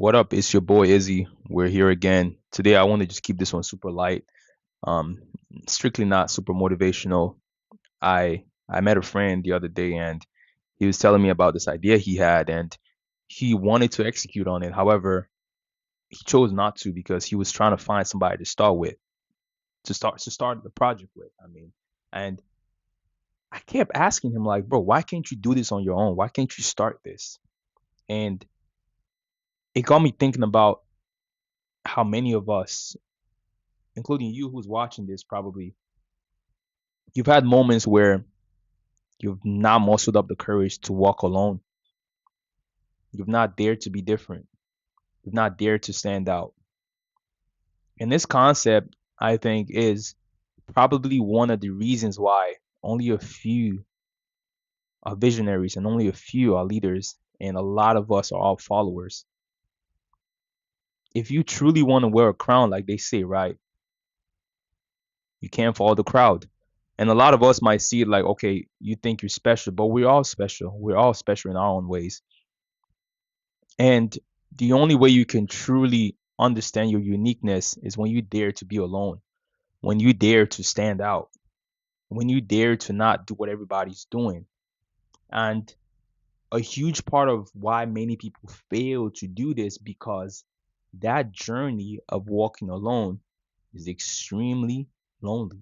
What up? It's your boy Izzy. We're here again. Today I want to just keep this one super light. Um, Strictly not super motivational. I met a friend the other day and he was telling me about this idea he had and he wanted to execute on it. However, he chose not to because he was trying to find somebody to start with, to start the project with. And I kept asking him like, bro, why can't you do this on your own? Why can't you start this? And it got me thinking about how many of us, including you who's watching this probably, you've had moments where you've not mustered up the courage to walk alone. You've not dared to be different. You've not dared to stand out. And this concept, I think, is probably one of the reasons why only a few are visionaries and only a few are leaders, and a lot of us are all followers. If you truly want to wear a crown, like they say, right, you can't follow the crowd. And a lot of us might see it like, okay, you think you're special, but we're all special. We're all special in our own ways. And the only way you can truly understand your uniqueness is when you dare to be alone, when you dare to stand out, when you dare to not do what everybody's doing. And a huge part of why many people fail to do this because that journey of walking alone is extremely lonely.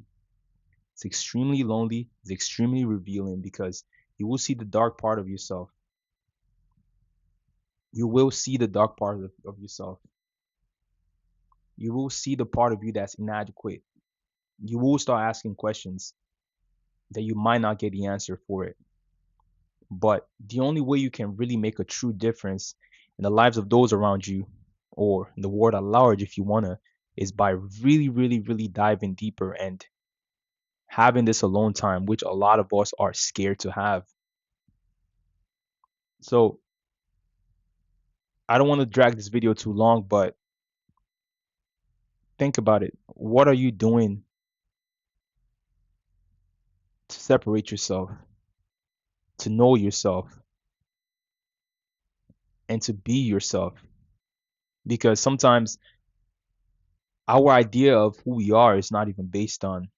It's extremely lonely, it's extremely revealing because you will see the dark part of yourself. You will see the dark part of yourself. You will see the part of you that's inadequate. You will start asking questions that you might not get the answer for it. But the only way you can really make a true difference in the lives of those around you or in the world at large, if you want to, is by really, really, really diving deeper and having this alone time, which a lot of us are scared to have. So I don't want to drag this video too long, but think about it. What are you doing to separate yourself, to know yourself, and to be yourself? Because sometimes our idea of who we are is not even based on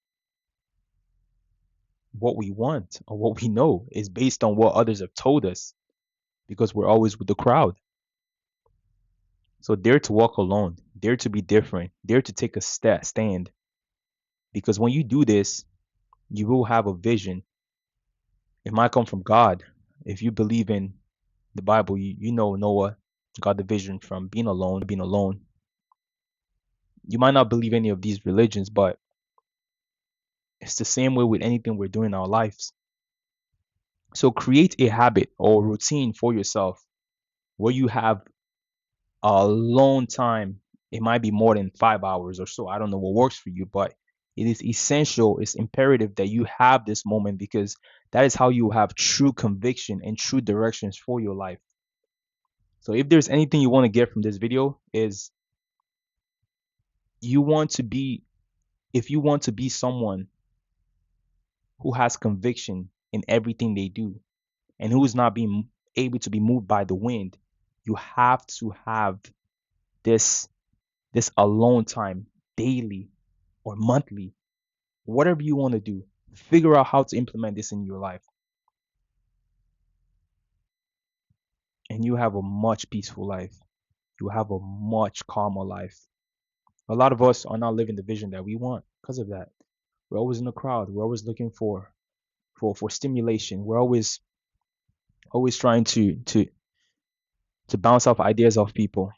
what we want or what we know. It's based on what others have told us because we're always with the crowd. So dare to walk alone, dare to be different, dare to take a stand. Because when you do this, you will have a vision. It might come from God. If you believe in the Bible, you know Noah got the vision from being alone. You might not believe any of these religions, but it's the same way with anything we're doing in our lives. So create a habit or routine for yourself where you have a long time. It might be more than 5 hours or so. I don't know what works for you, but it is essential, it's imperative that you have this moment because that is how you have true conviction and true directions for your life. So if there's anything you want to get from this video is you want to be if you want to be someone who has conviction in everything they do and who is not being able to be moved by the wind, you have to have this alone time daily or monthly, whatever you want to do. Figure out how to implement this in your life, and you have a much peaceful life. You have a much calmer life. A lot of us are not living the vision that we want because of that. We're always in the crowd. We're always looking for stimulation. We're always trying to bounce off ideas off people.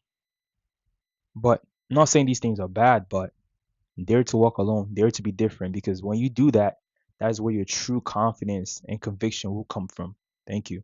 But I'm not saying these things are bad, but dare to walk alone, dare to be different, because when you do that, that is where your true confidence and conviction will come from. Thank you.